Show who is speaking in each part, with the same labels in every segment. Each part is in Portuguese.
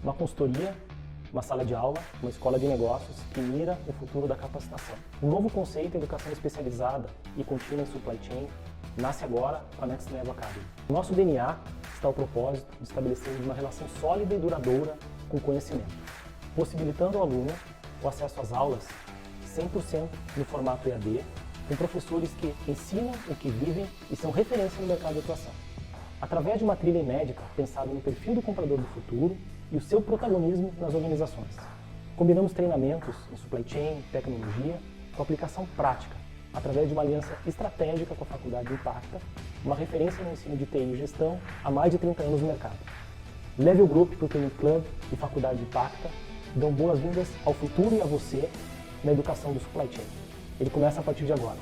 Speaker 1: uma consultoria, uma sala de aula, uma escola de negócios que mira o futuro da capacitação. Um novo conceito de educação especializada e contínua em supply chain nasce agora com a Next Level Academy. No nosso DNA está o propósito de estabelecermos uma relação sólida e duradoura com o conhecimento, possibilitando ao aluno o acesso às aulas 100% no formato EAD, com professores que ensinam o que vivem e são referência no mercado de atuação. Através de uma trilha inédita pensada no perfil do comprador do futuro e o seu protagonismo nas organizações. Combinamos treinamentos em supply chain, tecnologia, com aplicação prática, através de uma aliança estratégica com a Faculdade Impacta, uma referência no ensino de TI e gestão há mais de 30 anos no mercado. Level Group, Procurement Club e Faculdade Impacta dão boas-vindas ao futuro e a você na educação do supply chain. Ele começa a partir de agora.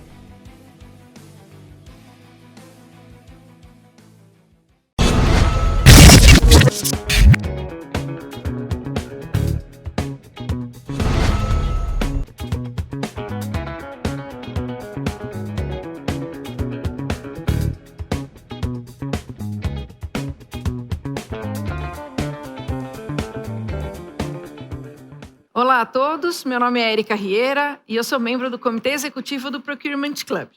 Speaker 2: Olá a todos, meu nome é Erika Rieira e eu sou membro do Comitê Executivo do Procurement Club.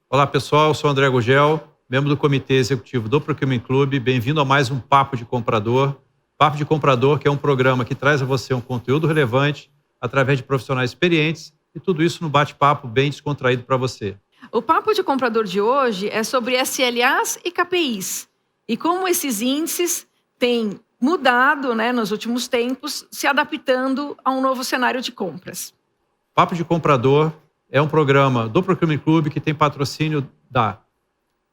Speaker 3: Olá pessoal, eu sou André Gugel, membro do Comitê Executivo do Procurement Club. Bem-vindo a mais um Papo de Comprador. Papo de Comprador, que é um programa que traz a você um conteúdo relevante através de profissionais experientes e tudo isso no bate-papo bem descontraído para você.
Speaker 2: O Papo de Comprador de hoje é sobre SLAs e KPIs e como esses índices têm mudado, nos últimos tempos, se adaptando a um novo cenário de compras.
Speaker 3: Papo de Comprador é um programa do Procurement Club que tem patrocínio da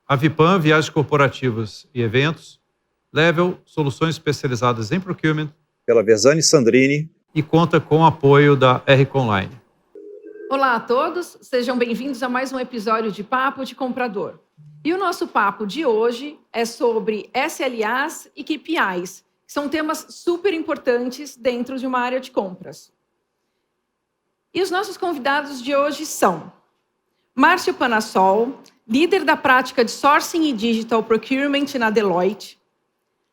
Speaker 3: Avipam, Viagens Corporativas e Eventos, Level, Soluções Especializadas em Procurement,
Speaker 4: pela Versani Sandrini
Speaker 3: e conta com o apoio da RC Online.
Speaker 2: Olá a todos, sejam bem-vindos a mais um episódio de Papo de Comprador. E o nosso papo de hoje é sobre SLAs e KPIs, que são temas super importantes dentro de uma área de compras. E os nossos convidados de hoje são Márcio Panassol, líder da prática de Sourcing e Digital Procurement na Deloitte,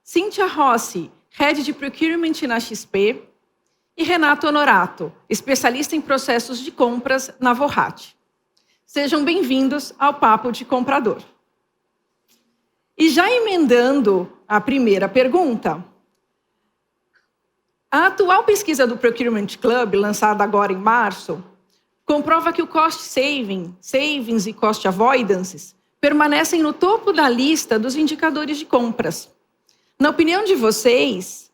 Speaker 2: Cíntia Rossi, Head de Procurement na XP, e Renato Honorato, especialista em processos de compras na Vorrat. Sejam bem-vindos ao Papo de Comprador. E já emendando a primeira pergunta, a atual pesquisa do Procurement Club, lançada agora em março, comprova que o cost savings e cost avoidances permanecem no topo da lista dos indicadores de compras. Na opinião de vocês,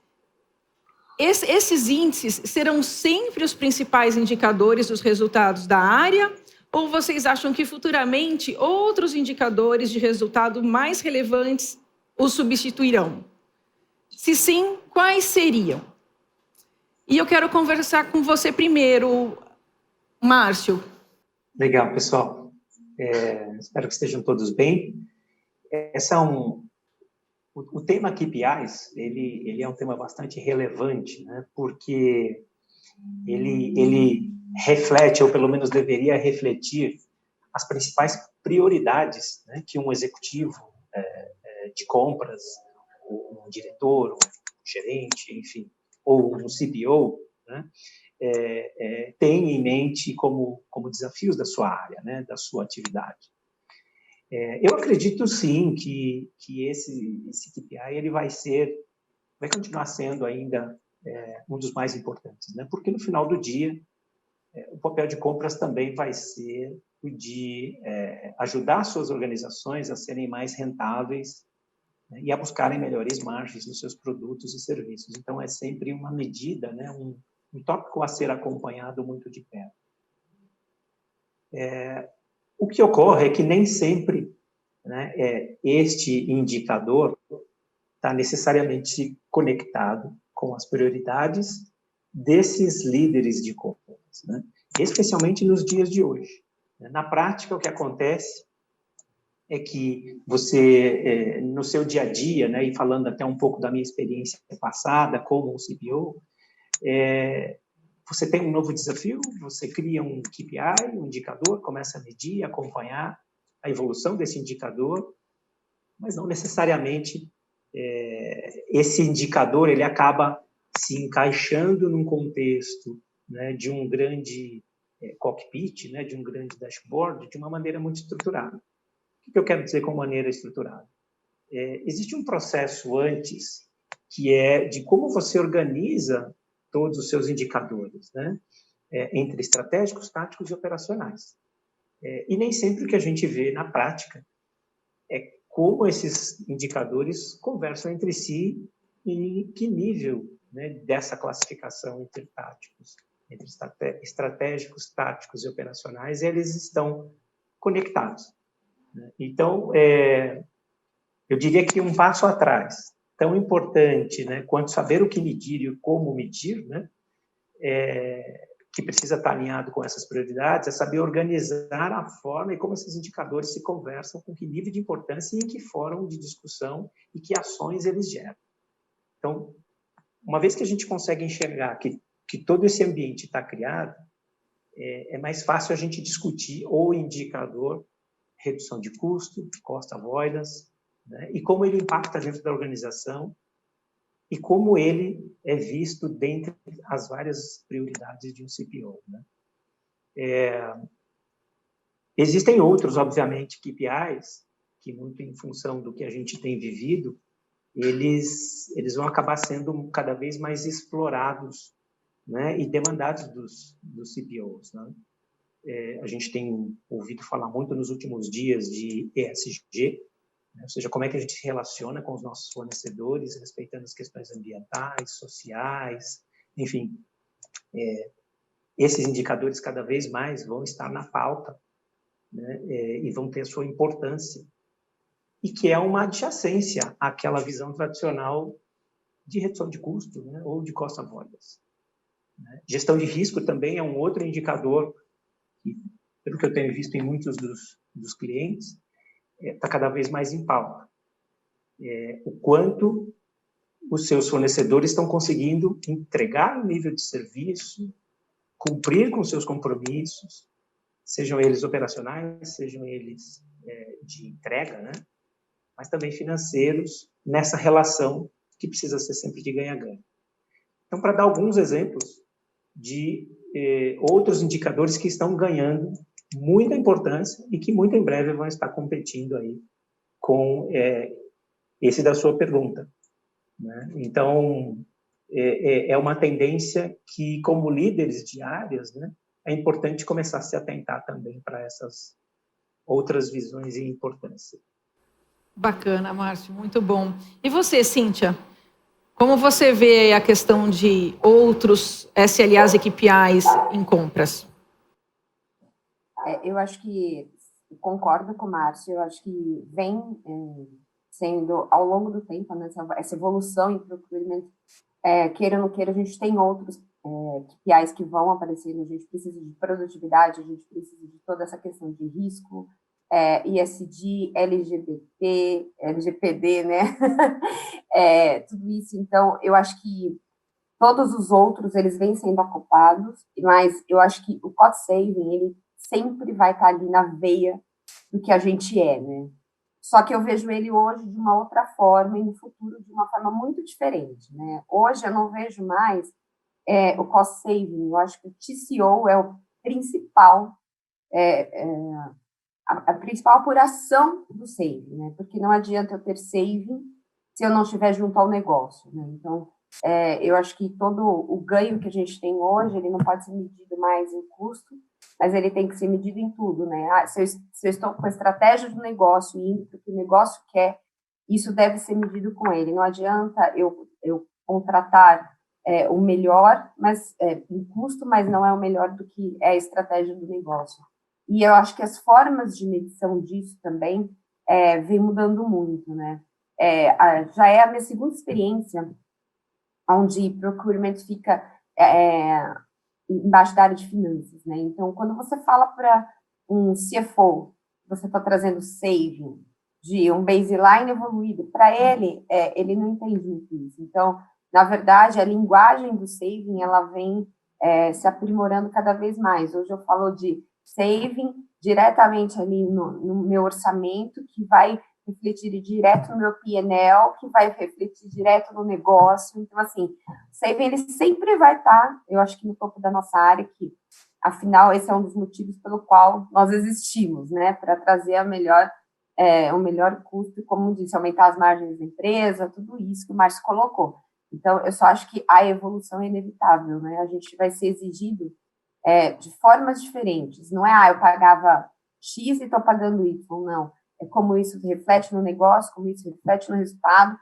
Speaker 2: esses índices serão sempre os principais indicadores dos resultados da área? Ou vocês acham que futuramente outros indicadores de resultado mais relevantes os substituirão? Se sim, quais seriam? E eu quero conversar com você primeiro, Márcio.
Speaker 5: Legal, pessoal. Espero que estejam todos bem. O tema KPIs, ele é um tema bastante relevante, porque ele reflete, ou pelo menos deveria refletir, as principais prioridades que um executivo de compras, um diretor, um gerente, enfim, ou um CPO, tem em mente como desafios da sua área, da sua atividade. Eu acredito, sim, que esse KPI ele vai continuar sendo ainda um dos mais importantes, porque no final do dia, o papel de compras também vai ser o de ajudar suas organizações a serem mais rentáveis e a buscarem melhores margens nos seus produtos e serviços. Então, é sempre uma medida, um tópico a ser acompanhado muito de perto. O que ocorre é que nem sempre este indicador está necessariamente conectado com as prioridades desses líderes de compras, especialmente nos dias de hoje. Na prática, o que acontece é que você, no seu dia a dia, e falando até um pouco da minha experiência passada como um CPO, você tem um novo desafio, você cria um KPI, um indicador, começa a medir, acompanhar a evolução desse indicador, mas não necessariamente esse indicador ele acaba se encaixando num contexto, né, de um grande cockpit, né, de um grande dashboard, de uma maneira muito estruturada. O que eu quero dizer com maneira estruturada? Existe um processo antes, que é de como você organiza todos os seus indicadores, né, entre estratégicos, táticos e operacionais. E nem sempre o que a gente vê na prática é como esses indicadores conversam entre si e em que nível, né, dessa classificação entre táticos, entre estratégicos, táticos e operacionais, eles estão conectados. Né? Então, eu diria que um passo atrás, tão importante, né, quanto saber o que medir e como medir, né, que precisa estar alinhado com essas prioridades, é saber organizar a forma e como esses indicadores se conversam, com que nível de importância e em que fórum de discussão e que ações eles geram. Então, uma vez que a gente consegue enxergar que todo esse ambiente está criado, é mais fácil a gente discutir o indicador, redução de custo, cost avoidance, né, e como ele impacta dentro da organização e como ele é visto dentre as várias prioridades de um CPO. Né? Existem outros, obviamente, KPIs, que muito em função do que a gente tem vivido, eles vão acabar sendo cada vez mais explorados, né, e demandados dos CPOs. Né? A gente tem ouvido falar muito nos últimos dias de ESG, né? Ou seja, como é que a gente se relaciona com os nossos fornecedores, respeitando as questões ambientais, sociais, enfim. Esses indicadores cada vez mais vão estar na pauta, né, e vão ter a sua importância, e que é uma adjacência àquela visão tradicional de redução de custo, né, ou de cost avoidance. Né? Gestão de risco também é um outro indicador que, pelo que eu tenho visto em muitos dos clientes, está cada vez mais em pauta. O quanto os seus fornecedores estão conseguindo entregar o nível de serviço, cumprir com seus compromissos, sejam eles operacionais, sejam eles de entrega, né? Mas também financeiros, nessa relação que precisa ser sempre de ganha-ganha. Então, para dar alguns exemplos de outros indicadores que estão ganhando muita importância e que muito em breve vão estar competindo aí com esse da sua pergunta. Né? Então, é uma tendência que, como líderes de áreas, né, é importante começar a se atentar também para essas outras visões e importância.
Speaker 2: Bacana, Márcio, muito bom. E você, Cíntia? Como você vê a questão de outros SLAs e KPIs em compras?
Speaker 6: Eu acho que, concordo com o Márcio, eu acho que vem sendo, ao longo do tempo, né, essa evolução em procurement, queira ou não queira, a gente tem outros KPIs que vão aparecendo, a gente precisa de produtividade, a gente precisa de toda essa questão de risco, ISD, LGBT, LGPD, né? Tudo isso, então, eu acho que todos os outros, eles vêm sendo acoplados, mas eu acho que o cost saving, ele sempre vai estar ali na veia do que a gente é, né? Só que eu vejo ele hoje de uma outra forma e no futuro de uma forma muito diferente, né? Hoje eu não vejo mais o cost saving, eu acho que o TCO é o principal, a principal apuração do saving, né? Porque não adianta eu ter saving se eu não estiver junto ao negócio, né? Então, eu acho que todo o ganho que a gente tem hoje, ele não pode ser medido mais em custo, mas ele tem que ser medido em tudo, né? Se eu estou com a estratégia do negócio e indo para o que o negócio quer, isso deve ser medido com ele. Não adianta eu contratar o melhor, mas em custo, mas não é o melhor do que é a estratégia do negócio. E eu acho que as formas de medição disso também vem mudando muito, né? Já é a minha segunda experiência onde procurement fica embaixo da área de finanças, né? Então, quando você fala para um CFO, você está trazendo saving de um baseline evoluído, para ele, ele não entende muito isso. Então, na verdade, a linguagem do saving, ela vem se aprimorando cada vez mais. Hoje eu falo de saving diretamente ali no meu orçamento, que vai refletir direto no meu P&L, que vai refletir direto no negócio. Então, assim, o saving, ele sempre vai estar, eu acho que no topo da nossa área, que, afinal, esse é um dos motivos pelo qual nós existimos, né? Para trazer o melhor custo, como disse, aumentar as margens da empresa, tudo isso que o Márcio colocou. Então, eu só acho que a evolução é inevitável, né? A gente vai ser exigido de formas diferentes. Não é, eu pagava X e estou pagando Y, não. É como isso reflete no negócio, como isso reflete no resultado.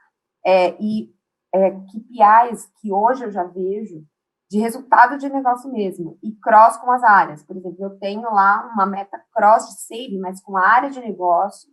Speaker 6: KPIs que hoje eu já vejo de resultado de negócio mesmo, e cross com as áreas. Por exemplo, eu tenho lá uma meta cross de save, mas com a área de negócio,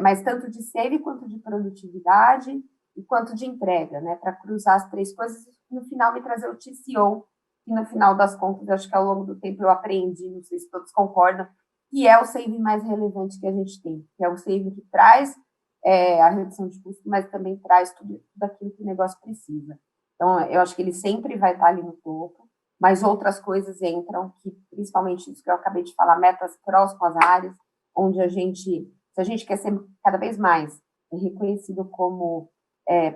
Speaker 6: mas tanto de save quanto de produtividade e quanto de entrega, né? Para cruzar as três coisas e no final me trazer o TCO, que no final das contas, eu acho que ao longo do tempo eu aprendi, não sei se todos concordam, que é o saving mais relevante que a gente tem, que é o saving que traz a redução de custo, mas também traz tudo aquilo que o negócio precisa. Então, eu acho que ele sempre vai estar ali no topo, mas outras coisas entram, que principalmente isso que eu acabei de falar, metas cross com as áreas, onde se a gente quer ser cada vez mais reconhecido como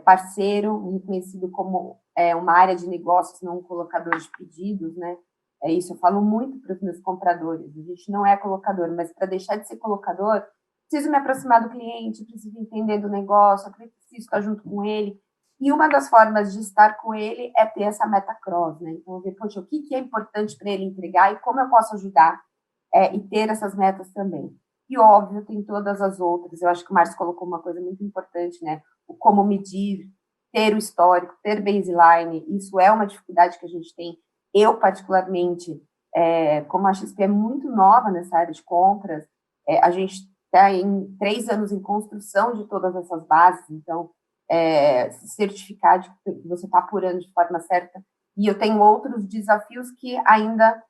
Speaker 6: parceiro, reconhecido como uma área de negócios, não um colocador de pedidos, né? Isso eu falo muito para os meus compradores. A gente não é colocador, mas para deixar de ser colocador, preciso me aproximar do cliente, preciso entender do negócio, preciso estar junto com ele. E uma das formas de estar com ele é ter essa meta cross, né? Então, ver, poxa, o que é importante para ele entregar e como eu posso ajudar e ter essas metas também. E, óbvio, tem todas as outras. Eu acho que o Márcio colocou uma coisa muito importante, né? O como medir, ter o histórico, ter baseline. Isso é uma dificuldade que a gente tem. Eu, particularmente, como a XP é muito nova nessa área de compras, a gente está em 3 anos em construção de todas essas bases, então, se certificar de que você está apurando de forma certa. E eu tenho outros desafios que ainda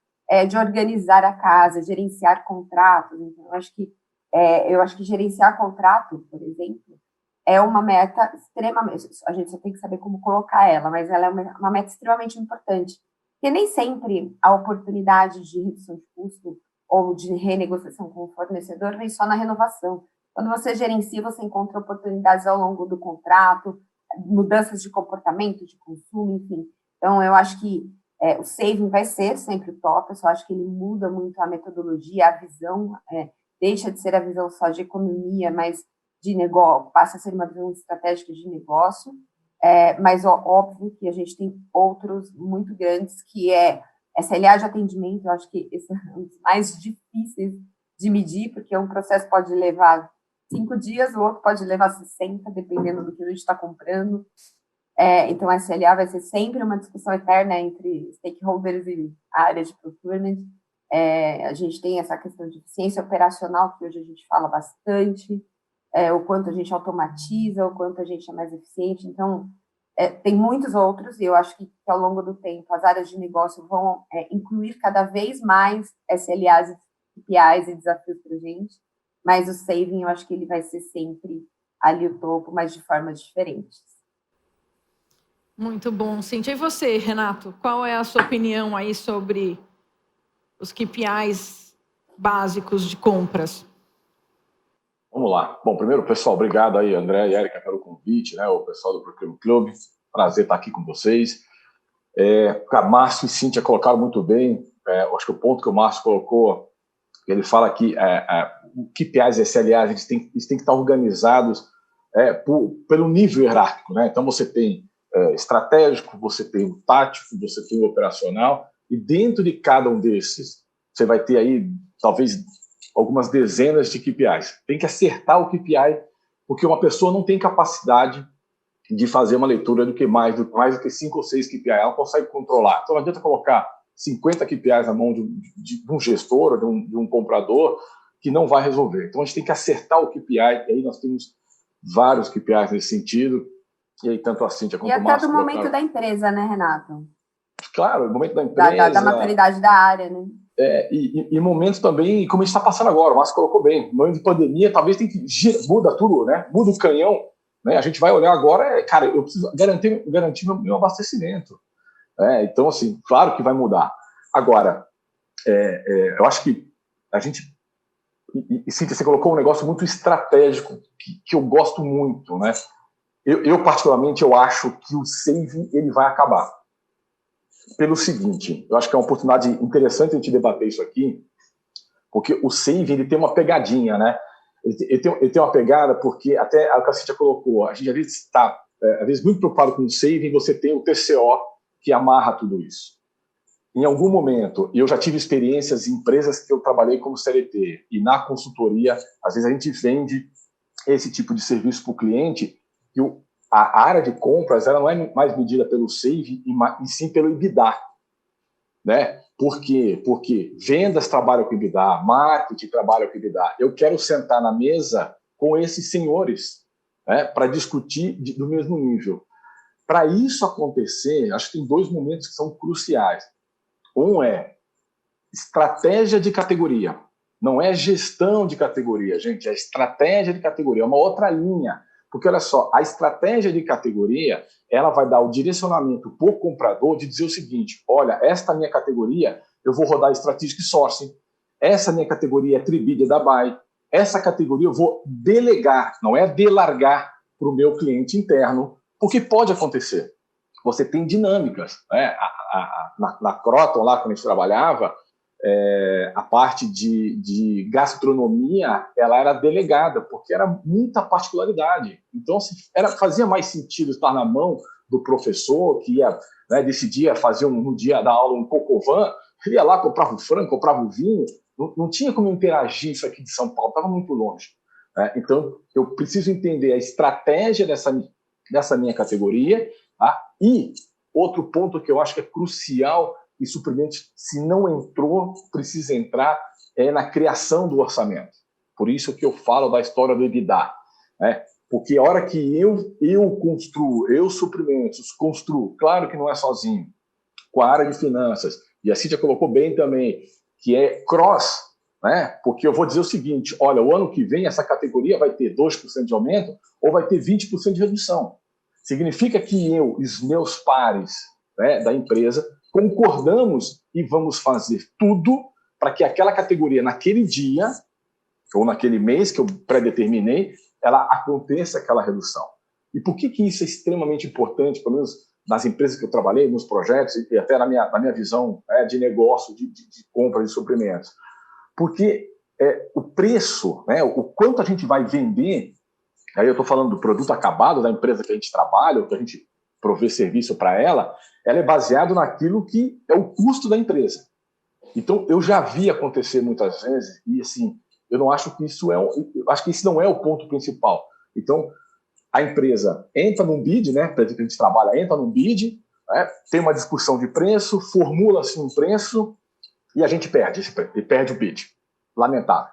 Speaker 6: de organizar a casa, gerenciar contratos. Então, eu acho que gerenciar contrato, por exemplo, é uma meta extremamente... A gente só tem que saber como colocar ela, mas ela é uma meta extremamente importante. Porque nem sempre a oportunidade de redução de custo ou de renegociação com o fornecedor vem só na renovação. Quando você gerencia, você encontra oportunidades ao longo do contrato, mudanças de comportamento, de consumo, enfim. Então, eu acho que o saving vai ser sempre o top, eu só acho que ele muda muito a metodologia, a visão, deixa de ser a visão só de economia, mas de negócio, passa a ser uma visão estratégica de negócio, mas óbvio que a gente tem outros muito grandes, que é SLA de atendimento. Eu acho que esse é um dos mais difíceis de medir, porque um processo pode levar 5 dias, o outro pode levar 60, dependendo do que a gente está comprando. Então, a SLA vai ser sempre uma discussão eterna entre stakeholders e a área de procurement. A gente tem essa questão de eficiência operacional, que hoje a gente fala bastante, o quanto a gente automatiza, o quanto a gente é mais eficiente. Então, tem muitos outros, e eu acho que ao longo do tempo as áreas de negócio vão incluir cada vez mais SLAs, KPIs e desafios para a gente, mas o saving, eu acho que ele vai ser sempre ali o topo, mas de formas diferentes.
Speaker 2: Muito bom, Cíntia. E você, Renato, qual é a sua opinião aí sobre os KPIs básicos de compras?
Speaker 7: Vamos lá. Bom, primeiro, pessoal, obrigado aí, André e Érica, pelo convite, né? O pessoal do Procurement Club, prazer estar aqui com vocês. Márcio e Cíntia colocaram muito bem. Acho que o ponto que o Márcio colocou, ele fala que o KPIs e SLAs, eles têm que estar organizados pelo nível hierárquico, né? Então, você tem estratégico, você tem o tático, você tem o operacional, e dentro de cada um desses, você vai ter aí, talvez, algumas dezenas de KPIs. Tem que acertar o KPI, porque uma pessoa não tem capacidade de fazer uma leitura do que mais do que 5 ou 6 KPIs. Ela consegue controlar. Então, não adianta colocar 50 KPIs na mão de um gestor ou de um comprador que não vai resolver. Então, a gente tem que acertar o KPI, e aí nós temos vários KPIs nesse sentido, e aí tanto a Cíntia quanto o Márcio...
Speaker 6: E até do momento da empresa, né, Renato?
Speaker 7: Claro, o momento da empresa...
Speaker 6: Da maturidade da área, né?
Speaker 7: E momentos também, como a gente está passando agora, o Márcio colocou bem, no momento de pandemia, talvez tem que muda tudo, né? Muda o canhão, né? A gente vai olhar agora, cara, eu preciso garantir meu abastecimento. Então, assim, claro que vai mudar. Agora, eu acho que a gente e Cíntia, você colocou um negócio muito estratégico, que eu gosto muito, né? Eu, particularmente, eu acho que o saving ele vai acabar. Pelo seguinte, eu acho que é uma oportunidade interessante a gente debater isso aqui, porque o saving ele tem uma pegadinha, né? Ele tem uma pegada porque, até a Cíntia colocou, a gente às vezes está muito preocupado com o saving, você tem o TCO que amarra tudo isso. Em algum momento, eu já tive experiências em empresas que eu trabalhei como CLT, e na consultoria, às vezes a gente vende esse tipo de serviço para o cliente, e a área de compras ela não é mais medida pelo saving, e sim pelo EBITDA. Né? Por quê? Porque vendas trabalham com EBITDA, marketing trabalha com EBITDA. Eu quero sentar na mesa com esses senhores, né, para discutir do mesmo nível. Para isso acontecer, acho que tem 2 momentos que são cruciais. Um é estratégia de categoria. Não é gestão de categoria, gente. É estratégia de categoria. É uma outra linha. Porque, olha só, a estratégia de categoria ela vai dar o direcionamento para o comprador de dizer o seguinte, olha, esta minha categoria eu vou rodar Strategic Sourcing. Essa minha categoria é Tribid da Buy. Essa categoria eu vou delegar, não é delargar para o meu cliente interno, porque pode acontecer. Você tem dinâmicas, né? Na Croton, lá quando a gente trabalhava, a parte de gastronomia ela era delegada, porque era muita particularidade. Então, fazia mais sentido estar na mão do professor, que ia, né, decidia fazer no dia da aula um cocovan, ele ia lá, comprava o frango, comprava o vinho, não tinha como interagir isso aqui de São Paulo, estava muito longe. Né? Então, eu preciso entender a estratégia dessa minha categoria, tá? E outro ponto que eu acho que é crucial e suprimento, se não entrou, precisa entrar, é na criação do orçamento. Por isso que eu falo da história do EBITDA. Né? Porque a hora que eu construo, eu suprimentos, construo, claro que não é sozinho, com a área de finanças, e a Cíntia colocou bem também, que é cross, né? Porque eu vou dizer o seguinte, olha, o ano que vem essa categoria vai ter 2% de aumento ou vai ter 20% de redução. Significa que eu e os meus pares, né, da empresa concordamos e vamos fazer tudo para que aquela categoria, naquele dia ou naquele mês que eu predeterminei, ela aconteça aquela redução. E por que isso é extremamente importante, pelo menos nas empresas que eu trabalhei, nos projetos, e até na minha visão de negócio, de compra de suprimentos? Porque o preço, né, o quanto a gente vai vender, aí eu estou falando do produto acabado da empresa que a gente trabalha, ou que a gente provê serviço para ela é baseado naquilo que é o custo da empresa. Então, eu já vi acontecer muitas vezes, e assim, eu não acho que isso acho que isso não é o ponto principal. Então, a empresa entra num bid, né, a empresa que a gente trabalha entra num bid, né, tem uma discussão de preço, formula-se um preço, e a gente perde o bid. Lamentável.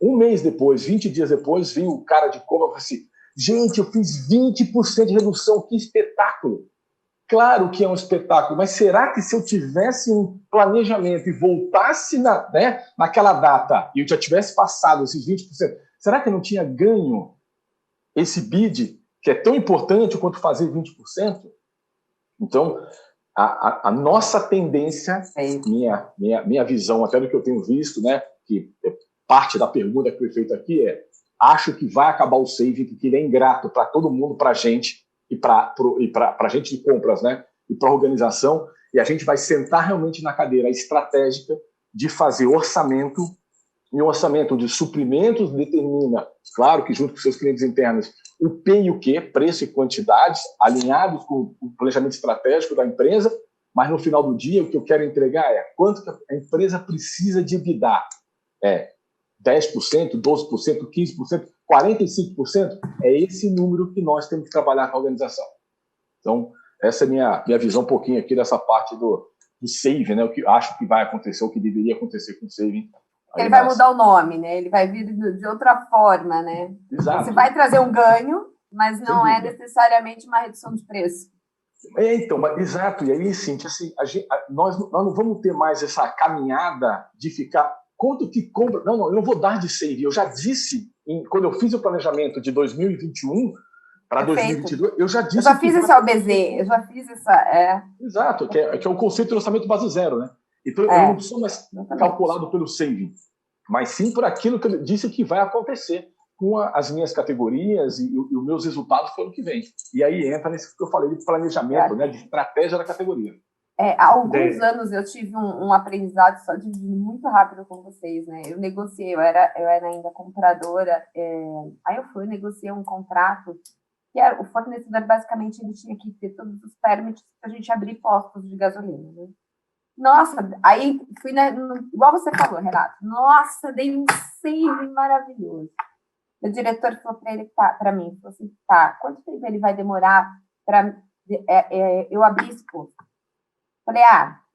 Speaker 7: Um mês depois, 20 dias depois, vem o cara de compra e fala assim, gente, eu fiz 20% de redução, que espetáculo! Claro que é um espetáculo, mas será que se eu tivesse um planejamento e voltasse naquela data e eu já tivesse passado esses 20%, será que eu não tinha ganho esse bid, que é tão importante quanto fazer 20%? Então, a nossa tendência, minha visão, até do que eu tenho visto, né, que parte da pergunta que foi feita aqui acho que vai acabar o saving, porque ele é ingrato para todo mundo, para a gente, e para a gente de compras, né? E para a organização, e a gente vai sentar realmente na cadeira estratégica de fazer orçamento, e um orçamento de suprimentos determina, claro que junto com seus clientes internos, o P e o Q, preço e quantidades, alinhados com o planejamento estratégico da empresa, mas no final do dia o que eu quero entregar quanto que a empresa precisa de EBITDA. 10%, 12%, 15%, 45%, é esse número que nós temos que trabalhar com a organização. Então, essa é a minha visão um pouquinho aqui dessa parte do saving, né? O que acho que vai acontecer, o que deveria acontecer com o saving.
Speaker 6: Ele vai mudar o nome, né? Ele vai vir de outra forma, né?
Speaker 7: Exato.
Speaker 6: Você vai trazer um ganho, mas não é necessariamente uma redução de preço.
Speaker 7: Então, exato. E aí, Cíntia, assim, nós não vamos ter mais essa caminhada de ficar... Quanto que compra? Não, eu não vou dar de saving. Eu já disse, quando eu fiz o planejamento de 2021 para 2022, eu já disse... Eu
Speaker 6: já fiz esse OBZ, eu já fiz essa...
Speaker 7: Exato, que é o conceito de orçamento base zero, né? Então, eu não sou mais calculado pelo saving. mas sim por aquilo que eu disse que vai acontecer com as minhas categorias e os meus resultados para o ano que vem. E aí entra nesse que eu falei de planejamento, né, de estratégia da categoria.
Speaker 6: Há alguns anos eu tive um aprendizado, só dividindo muito rápido com vocês, né? Eu negociei, eu era ainda compradora, aí eu negociei um contrato que era, o fornecedor basicamente ele tinha que ter todos os permits para a gente abrir postos de gasolina, né? Nossa, aí fui, né, igual você falou, Renato, nossa, dei um save maravilhoso. O diretor falou para mim, falou assim, tá, quanto tempo ele vai demorar para eu abrir esse posto? Falei,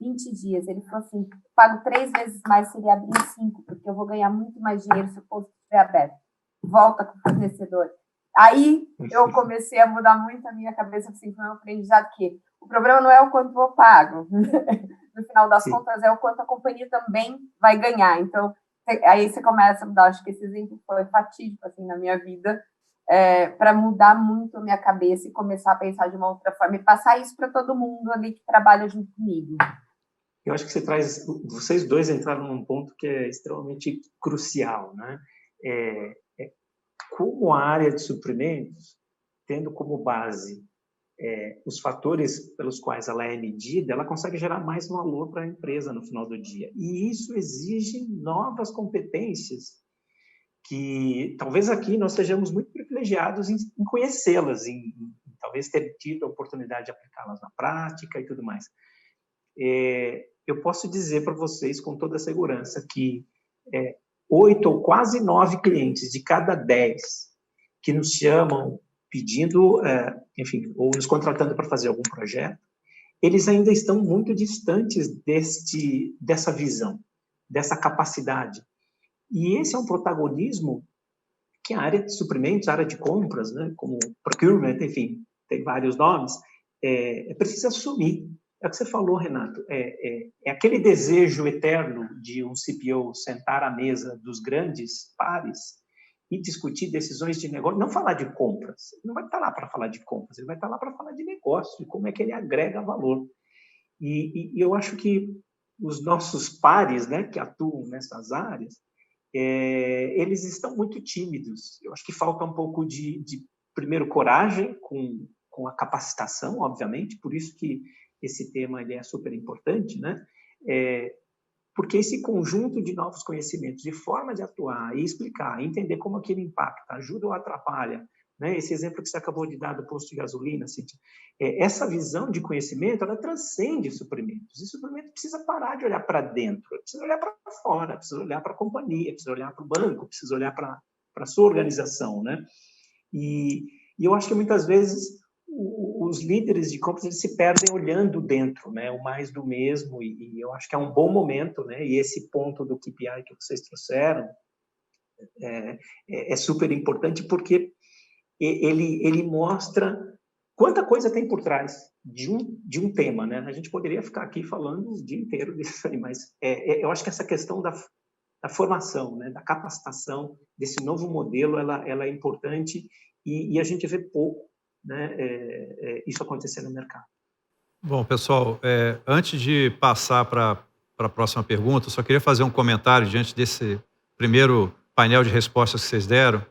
Speaker 6: 20 dias. Ele falou assim, pago 3 vezes mais se ele abrir 5, porque eu vou ganhar muito mais dinheiro se o posto estiver aberto. Volta com o fornecedor. Aí eu comecei a mudar muito a minha cabeça, assim, foi um aprendizado que o problema não é o quanto eu pago. No final das contas, é o quanto a companhia também vai ganhar. Então, aí você começa a mudar. Acho que esse exemplo foi fatídico, assim, na minha vida, para mudar muito a minha cabeça e começar a pensar de uma outra forma e passar isso para todo mundo ali que trabalha junto comigo.
Speaker 5: Eu acho que vocês dois entraram num ponto que é extremamente crucial, né? Como a área de suprimentos, tendo como base os fatores pelos quais ela é medida, ela consegue gerar mais valor para a empresa no final do dia. E isso exige novas competências que talvez aqui nós sejamos muito privilegiados em conhecê-las, em talvez ter tido a oportunidade de aplicá-las na prática e tudo mais. Eu posso dizer para vocês com toda segurança que 8 ou quase 9 clientes de cada 10 que nos chamam pedindo, enfim, ou nos contratando para fazer algum projeto, eles ainda estão muito distantes dessa visão, dessa capacidade. E esse é um protagonismo que a área de suprimentos, a área de compras, né, como procurement, enfim, tem vários nomes, precisa assumir. É o que você falou, Renato, é aquele desejo eterno de um CPO sentar à mesa dos grandes pares e discutir decisões de negócio, não falar de compras, ele não vai estar lá para falar de compras, ele vai estar lá para falar de negócio, de como é que ele agrega valor. E eu acho que os nossos pares, né, que atuam nessas áreas, eles estão muito tímidos. Eu acho que falta um pouco de primeiro, coragem com a capacitação, obviamente, por isso que esse tema ele é super importante, né? Porque esse conjunto de novos conhecimentos, de forma de atuar e explicar, entender como aquilo impacta, ajuda ou atrapalha, né? Esse exemplo que você acabou de dar do posto de gasolina, Cíntia, essa visão de conhecimento, ela transcende suprimentos. E suprimento precisa parar de olhar para dentro, precisa olhar para fora, precisa olhar para a companhia, precisa olhar para o banco, precisa olhar para a sua organização, né? E eu acho que muitas vezes os líderes de compras eles se perdem olhando dentro, né? O mais do mesmo, e eu acho que é um bom momento, né? E esse ponto do KPI que vocês trouxeram é super importante porque ele mostra quanta coisa tem por trás de um tema, né? A gente poderia ficar aqui falando o dia inteiro disso aí, mas eu acho que essa questão da formação, né? Da capacitação desse novo modelo, ela é importante e a gente vê pouco, né, isso acontecer no mercado.
Speaker 3: Bom, pessoal, antes de passar para a próxima pergunta, eu só queria fazer um comentário diante desse primeiro painel de respostas que vocês deram,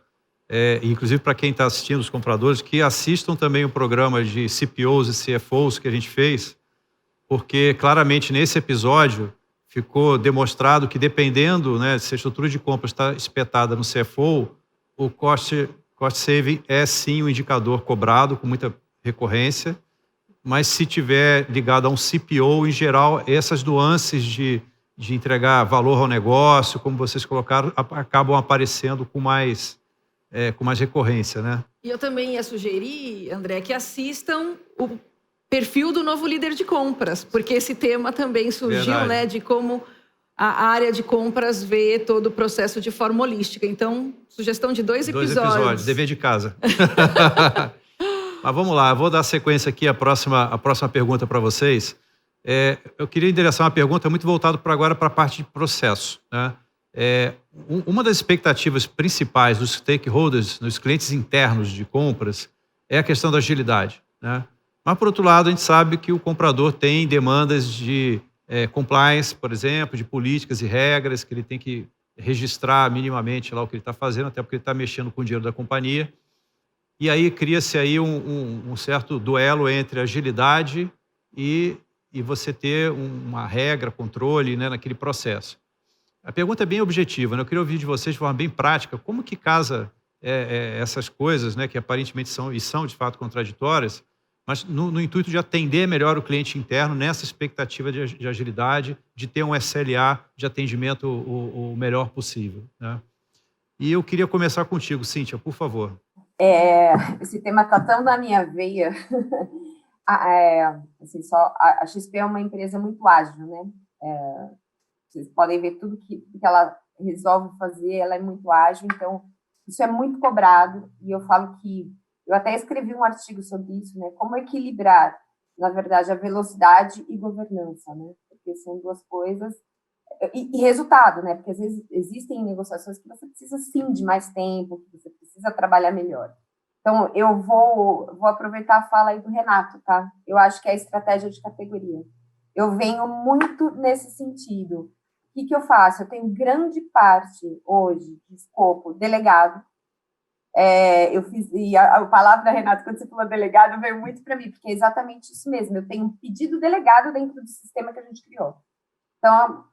Speaker 3: inclusive para quem está assistindo, os compradores, que assistam também o programa de CPOs e CFOs que a gente fez, porque claramente nesse episódio ficou demonstrado que dependendo, né, se a estrutura de compras está espetada no CFO, o cost saving é sim um indicador cobrado com muita recorrência, mas se tiver ligado a um CPO, em geral, essas nuances de entregar valor ao negócio, como vocês colocaram, acabam aparecendo com mais recorrência, né?
Speaker 2: E eu também ia sugerir, André, que assistam o perfil do novo líder de compras, porque esse tema também surgiu, né, de como a área de compras vê todo o processo de forma holística. Então, sugestão de 2 episódios.
Speaker 3: 2 episódios, dever de casa. Mas vamos lá, eu vou dar sequência aqui a próxima pergunta para vocês. Eu queria endereçar uma pergunta muito voltada agora para a parte de processo, né? Uma das expectativas principais dos stakeholders, dos clientes internos de compras, é a questão da agilidade, né? Mas, por outro lado, a gente sabe que o comprador tem demandas de compliance, por exemplo, de políticas e regras que ele tem que registrar minimamente lá o que ele está fazendo, até porque ele está mexendo com o dinheiro da companhia. E aí cria-se aí um certo duelo entre agilidade e você ter uma regra, controle, né, naquele processo. A pergunta é bem objetiva, né? Eu queria ouvir de vocês de forma bem prática, como que casa essas coisas, né, que aparentemente são de fato contraditórias, mas no intuito de atender melhor o cliente interno nessa expectativa de agilidade, de ter um SLA de atendimento o melhor possível, né? E eu queria começar contigo, Cíntia, por favor.
Speaker 6: Esse tema está tão na minha veia. Assim, a XP é uma empresa muito ágil, né? Vocês podem ver tudo que ela resolve fazer, ela é muito ágil, então isso é muito cobrado, e eu falo que, eu até escrevi um artigo sobre isso, né? Como equilibrar, na verdade, a velocidade e governança, né? Porque são duas coisas, e resultado, né? Porque às vezes existem negociações que você precisa sim de mais tempo, que você precisa trabalhar melhor. Então, eu vou aproveitar a fala aí do Renato, tá? Eu acho que é a estratégia de categoria. Eu venho muito nesse sentido. O que eu faço? Eu tenho grande parte hoje de escopo delegado. Eu fiz, e a palavra, Renato, quando você falou delegado, veio muito para mim, porque é exatamente isso mesmo. Eu tenho um pedido delegado dentro do sistema que a gente criou. Então,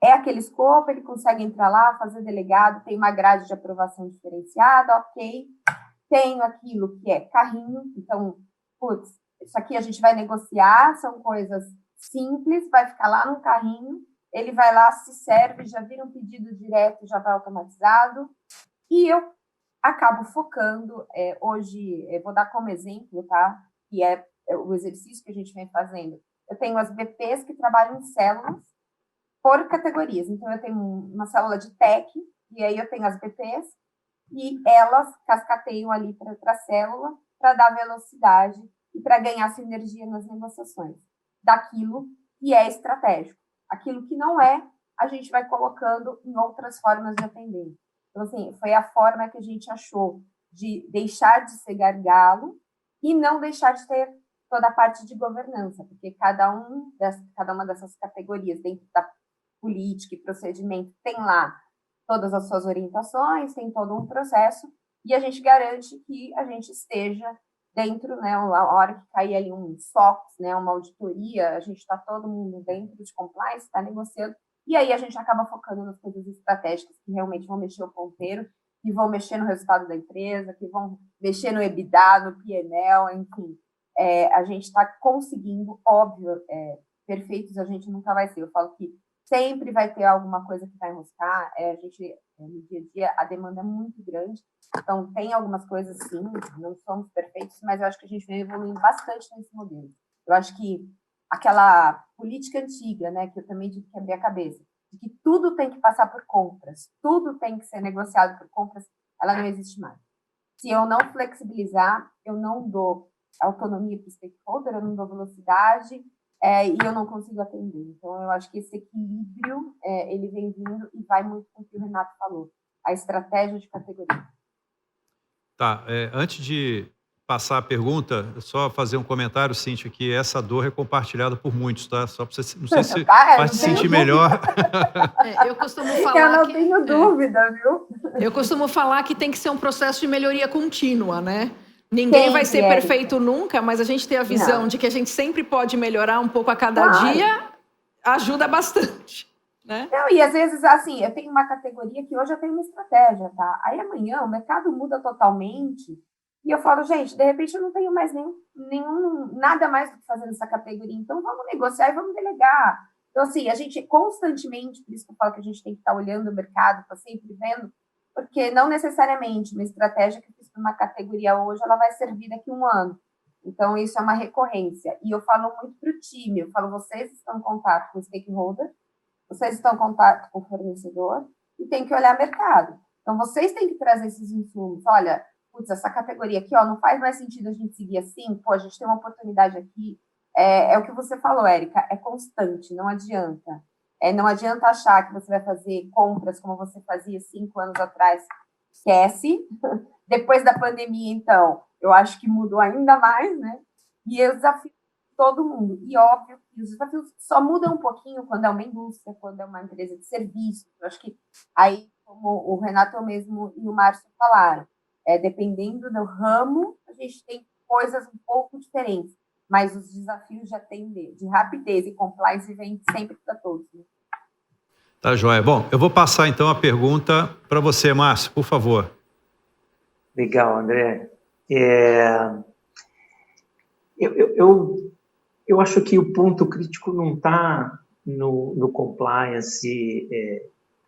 Speaker 6: é aquele escopo, ele consegue entrar lá, fazer delegado, tem uma grade de aprovação diferenciada, ok. Tenho aquilo que é carrinho, então, putz, isso aqui a gente vai negociar, são coisas simples, vai ficar lá no carrinho, ele vai lá, se serve, já vira um pedido direto, já vai automatizado, e eu acabo focando, hoje, eu vou dar como exemplo, tá? Que é o exercício que a gente vem fazendo. Eu tenho as BPs que trabalham em células por categorias, então eu tenho uma célula de tech, e aí eu tenho as BPs, e elas cascateiam ali para a célula para dar velocidade e para ganhar sinergia nas negociações daquilo que é estratégico. Aquilo que não é, a gente vai colocando em outras formas de atender. Então, assim, foi a forma que a gente achou de deixar de ser gargalo e não deixar de ter toda a parte de governança, porque cada uma dessas categorias dentro da política e procedimento tem lá todas as suas orientações, tem todo um processo, e a gente garante que a gente esteja dentro, né, a hora que cair ali um SOX, né, uma auditoria, a gente está todo mundo dentro de compliance, está negociando, e aí a gente acaba focando nas coisas estratégicas que realmente vão mexer o ponteiro, que vão mexer no resultado da empresa, que vão mexer no EBITDA, no P&L, enfim. A gente está conseguindo, óbvio, perfeitos a gente nunca vai ser. Eu falo que sempre vai ter alguma coisa que vai enroscar. A gente, no dia a dia, a demanda é muito grande. Então, tem algumas coisas, sim, não somos perfeitos, mas eu acho que a gente vem evoluindo bastante nesse modelo. Eu acho que aquela política antiga, né, que eu também tive que abrir a cabeça, de que tudo tem que passar por compras, tudo tem que ser negociado por compras, ela não existe mais. Se eu não flexibilizar, eu não dou autonomia para o stakeholder, eu não dou velocidade, e eu não consigo atender. Então, eu acho que esse equilíbrio, ele vem vindo e vai muito com o que o Renato falou, a estratégia de categoria.
Speaker 3: Tá, antes de passar a pergunta, só fazer um comentário, Cíntia, que essa dor é compartilhada por muitos, tá? Só para você, não sei se faz se sentir melhor.
Speaker 2: Eu costumo falar
Speaker 6: eu não tenho dúvida, viu?
Speaker 2: Eu costumo falar que tem que ser um processo de melhoria contínua, né? Ninguém vai ser perfeito nunca, mas a gente ter a visão de que a gente sempre pode melhorar um pouco a cada dia ajuda bastante, né?
Speaker 6: Não, e às vezes, assim, eu tenho uma categoria que hoje eu tenho uma estratégia, tá? Aí amanhã o mercado muda totalmente e eu falo, gente, de repente eu não tenho mais nada mais do que fazer nessa categoria, então vamos negociar e vamos delegar. Então, assim, a gente constantemente, por isso que eu falo que a gente tem que estar olhando o mercado, tá sempre vendo, porque não necessariamente uma estratégia que eu fiz para uma categoria hoje, ela vai servir daqui a um ano. Então, isso é uma recorrência. E eu falo muito para o time, eu falo, vocês estão em contato com o stakeholder, vocês estão em contato com o fornecedor e tem que olhar mercado. Então, vocês têm que trazer esses insumos. Olha, putz, essa categoria aqui, não faz mais sentido a gente seguir assim, a gente tem uma oportunidade aqui. É o que você falou, Érica, é constante, não adianta. Não adianta achar que você vai fazer compras como você fazia 5 anos atrás. Esquece. Depois da pandemia, então, eu acho que mudou ainda mais, né? E o desafio todo mundo. E óbvio que os desafios só mudam um pouquinho quando é uma indústria, quando é uma empresa de serviço. Eu acho que aí, como o Renato mesmo e o Márcio falaram, dependendo do ramo, a gente tem coisas um pouco diferentes, mas os desafios já têm de rapidez e compliance vem sempre para todos. Né?
Speaker 3: Tá, joia. Bom, eu vou passar então a pergunta para você, Márcio, por favor.
Speaker 5: Legal, André. Eu acho que o ponto crítico não está no compliance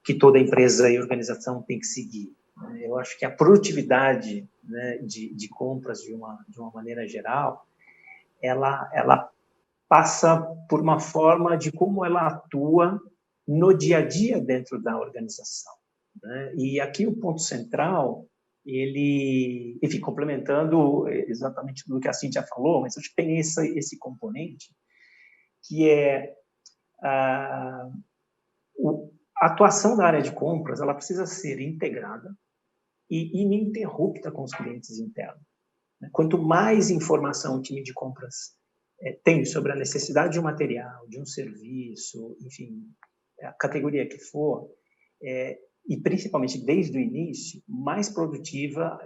Speaker 5: que toda empresa e organização tem que seguir. Eu acho que a produtividade, né, de compras de uma maneira geral, ela passa por uma forma de como ela atua no dia a dia dentro da organização. Né? E aqui o ponto central, ele, enfim, complementando exatamente tudo que a Cíntia falou, mas acho que tem esse componente, que é a atuação da área de compras, ela precisa ser integrada e ininterrupta com os clientes internos. Quanto mais informação o time de compras tem sobre a necessidade de um material, de um serviço, enfim, a categoria que for, e principalmente desde o início, mais produtiva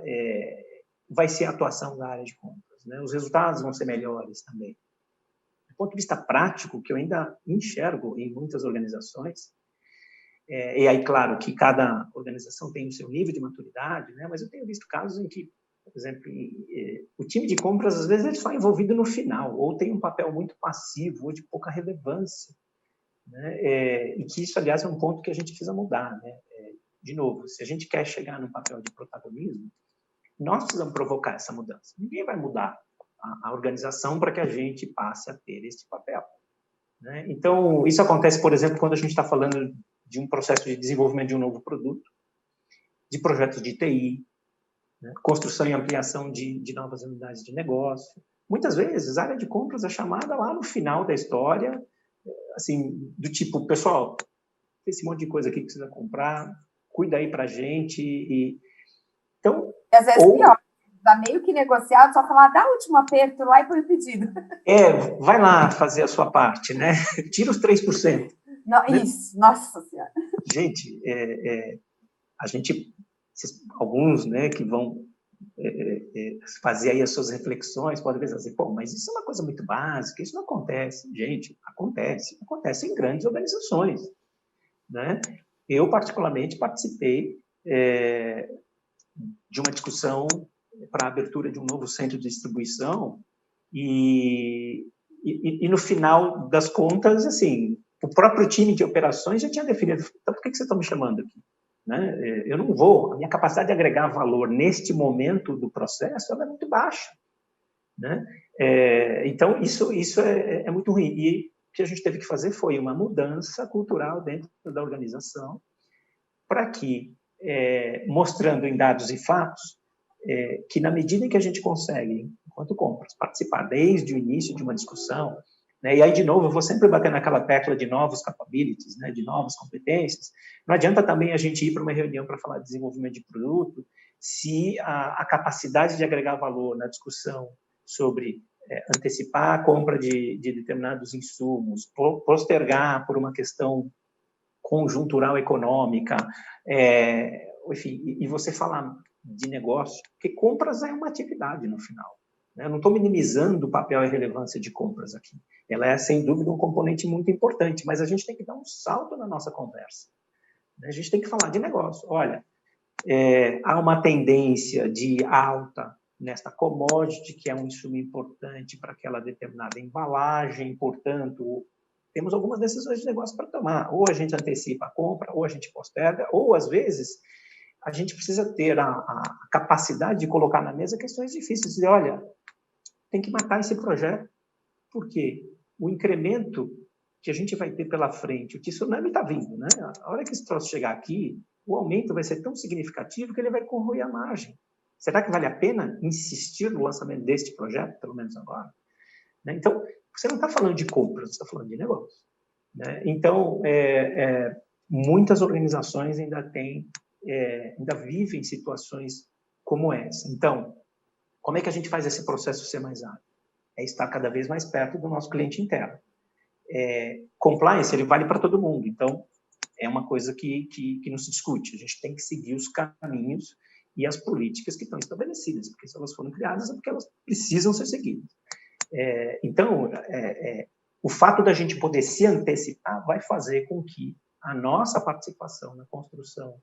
Speaker 5: vai ser a atuação da área de compras. Né? Os resultados vão ser melhores também. Do ponto de vista prático, que eu ainda enxergo em muitas organizações, e aí, claro, que cada organização tem o seu nível de maturidade, né? Mas eu tenho visto casos em que, por exemplo, o time de compras, às vezes, ele só é envolvido no final, ou tem um papel muito passivo, ou de pouca relevância. Né? E que isso, aliás, é um ponto que a gente precisa mudar. Né? De novo, se a gente quer chegar num papel de protagonismo, nós precisamos provocar essa mudança. Ninguém vai mudar a organização para que a gente passe a ter esse papel. Né? Então, isso acontece, por exemplo, quando a gente está falando de um processo de desenvolvimento de um novo produto, de projetos de TI, né? Construção e ampliação de novas unidades de negócio. Muitas vezes, a área de compras é chamada lá no final da história, assim, do tipo, pessoal, tem esse monte de coisa aqui que precisa comprar, cuida aí pra gente. Então,
Speaker 6: e às vezes pior, dá meio que negociado, só falar, dá o último aperto lá e põe o pedido.
Speaker 5: Vai lá fazer a sua parte, né? Tira os 3%.
Speaker 6: Não, né? Isso, nossa Senhora.
Speaker 5: Gente, a gente, alguns, né, que vão fazer aí as suas reflexões, podem pensar assim, pô, mas isso é uma coisa muito básica, isso não acontece. Gente, acontece em grandes organizações. Né? Eu, particularmente, participei de uma discussão para a abertura de um novo centro de distribuição e no final das contas, assim, o próprio time de operações já tinha definido, então por que vocês estão me chamando aqui? Né? Eu não vou, a minha capacidade de agregar valor neste momento do processo ela é muito baixa. Né? Então, isso é muito ruim. E o que a gente teve que fazer foi uma mudança cultural dentro da organização para que, mostrando em dados e fatos, que na medida em que a gente consegue, enquanto compras, participar desde o início de uma discussão, né, e aí, de novo, eu vou sempre bater naquela tecla de novos capabilities, né, de novas competências, não adianta também a gente ir para uma reunião para falar de desenvolvimento de produto se a capacidade de agregar valor na discussão sobre antecipar a compra de determinados insumos, postergar por uma questão conjuntural econômica, enfim, e você falar de negócio, porque compras é uma atividade no final. Né? Eu não estou minimizando o papel e a relevância de compras aqui. Ela é, sem dúvida, um componente muito importante, mas a gente tem que dar um salto na nossa conversa. A gente tem que falar de negócio. Olha, há uma tendência de alta nesta commodity, que é um insumo importante para aquela determinada embalagem, portanto, temos algumas decisões de negócio para tomar. Ou a gente antecipa a compra, ou a gente posterga, ou, às vezes, a gente precisa ter a capacidade de colocar na mesa questões difíceis. Dizer, olha, tem que matar esse projeto, porque o incremento que a gente vai ter pela frente, o tsunami está vindo, né? A hora que esse troço chegar aqui, o aumento vai ser tão significativo que ele vai corroer a margem. Será que vale a pena insistir no lançamento deste projeto, pelo menos agora? Né? Então, você não está falando de compras, você está falando de negócio. Né? Então, muitas organizações ainda vivem situações como essa. Então, como é que a gente faz esse processo ser mais ágil? é estar cada vez mais perto do nosso cliente interno. Compliance, ele vale para todo mundo, então é uma coisa que não se discute. A gente tem que seguir os caminhos e as políticas que estão estabelecidas, porque se elas foram criadas é porque elas precisam ser seguidas. Então, o fato da gente poder se antecipar vai fazer com que a nossa participação na construção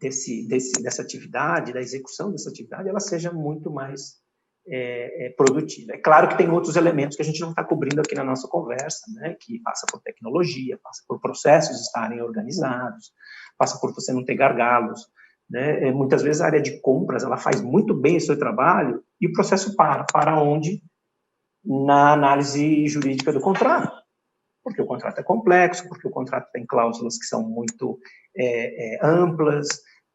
Speaker 5: dessa atividade, da execução dessa atividade, ela seja muito mais produtiva. É claro que tem outros elementos que a gente não está cobrindo aqui na nossa conversa, né, que passa por tecnologia, passa por processos estarem organizados, passa por você não ter gargalos, né? Muitas vezes a área de compras ela faz muito bem o seu trabalho e o processo para onde? Na análise jurídica do contrato, porque o contrato é complexo, porque o contrato tem cláusulas que são muito amplas,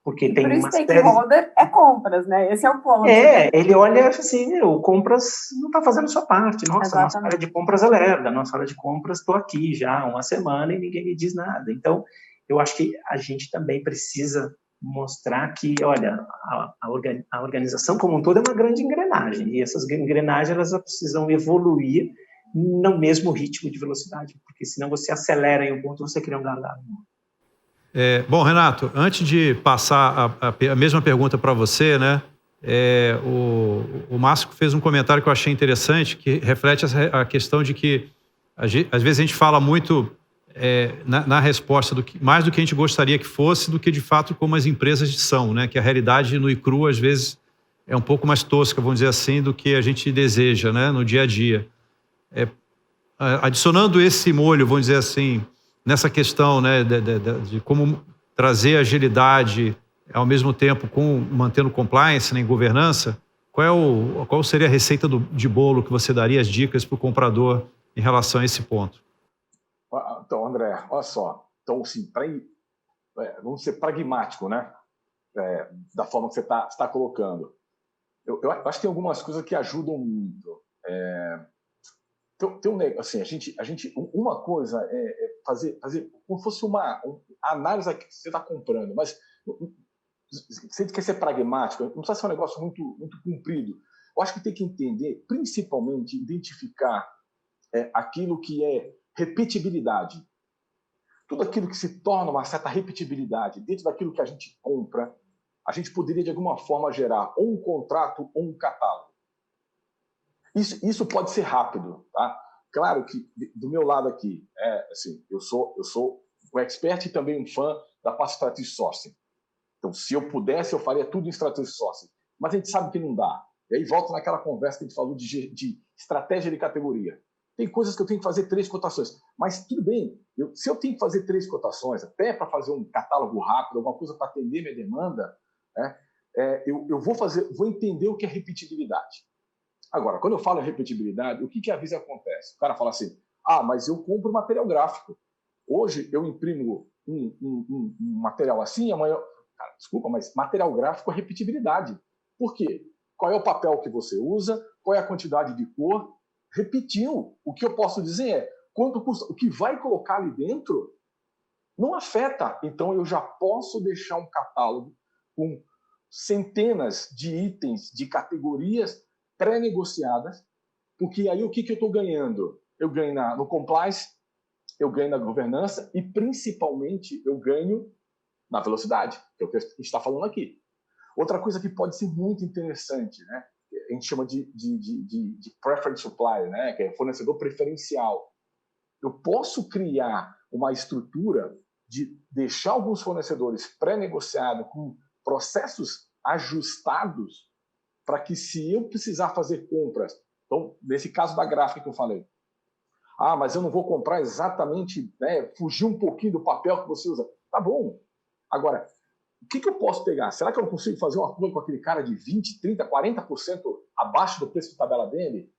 Speaker 5: porque tem uma série...
Speaker 6: stakeholder é compras, né? Esse é o ponto.
Speaker 5: Ele olha assim, o compras não está fazendo a sua parte. Nossa, nossa área de compras é lerda, nossa área de compras estou aqui já há uma semana e ninguém me diz nada. Então, eu acho que a gente também precisa mostrar que, olha, a organização como um todo é uma grande engrenagem, e essas engrenagens elas precisam evoluir no mesmo ritmo de velocidade, porque senão você acelera em um ponto, você cria um gargalo.
Speaker 3: Bom, Renato, antes de passar a mesma pergunta para você, né, o Márcio fez um comentário que eu achei interessante, que reflete a questão de que, às vezes, a gente fala muito na resposta mais do que a gente gostaria que fosse, do que, de fato, como as empresas são, né, que a realidade nua e crua, às vezes, é um pouco mais tosca, vamos dizer assim, do que a gente deseja, né, no dia a dia. Adicionando esse molho, vamos dizer assim, nessa questão, né, de como trazer agilidade ao mesmo tempo mantendo compliance, né, em governança, qual seria a receita de bolo que você daria, as dicas para o comprador em relação a esse ponto?
Speaker 7: Então, André, olha só. Então, assim, vamos ser pragmático, né? Da forma que você está colocando. Eu acho que tem algumas coisas que ajudam muito. Assim, uma coisa é fazer como se fosse uma análise que você está comprando, mas você quer ser pragmático, não precisa ser um negócio muito, muito comprido. Eu acho que tem que entender, principalmente, identificar aquilo que é repetibilidade. Tudo aquilo que se torna uma certa repetibilidade dentro daquilo que a gente compra, a gente poderia, de alguma forma, gerar ou um contrato ou um catálogo. Isso pode ser rápido, tá? Claro que, do meu lado aqui, assim, eu sou um expert e também um fã da parte de strategic sourcing. Então, se eu pudesse, eu faria tudo em strategic sourcing. Mas a gente sabe que não dá. E aí volta naquela conversa que a gente falou de estratégia de categoria. Tem coisas que eu tenho que fazer 3 cotações. Mas tudo bem, se eu tenho que fazer 3 cotações, até para fazer um catálogo rápido, alguma coisa para atender minha demanda, né, eu vou entender o que é repetibilidade. Agora, quando eu falo em repetibilidade, o que às vezes acontece? O cara fala assim, mas eu compro material gráfico. Hoje eu imprimo um material assim, amanhã... Cara, desculpa, mas material gráfico é repetibilidade. Por quê? Qual é o papel que você usa? Qual é a quantidade de cor? Repetiu. O que eu posso dizer é, quanto custa? O que vai colocar ali dentro não afeta. Então, eu já posso deixar um catálogo com centenas de itens, de categorias pré-negociadas, porque aí o que eu estou ganhando? Eu ganho no compliance, eu ganho na governança e, principalmente, eu ganho na velocidade, que é o que a gente está falando aqui. Outra coisa que pode ser muito interessante, né? A gente chama de preferred supplier, né? Que é fornecedor preferencial. Eu posso criar uma estrutura de deixar alguns fornecedores pré-negociados com processos ajustados para que, se eu precisar fazer compras, então, nesse caso da gráfica que eu falei, mas eu não vou comprar exatamente, né, fugir um pouquinho do papel que você usa. Tá bom. Agora, o que eu posso pegar? Será que eu consigo fazer um acordo com aquele cara de 20%, 30%, 40% abaixo do preço de tabela dele?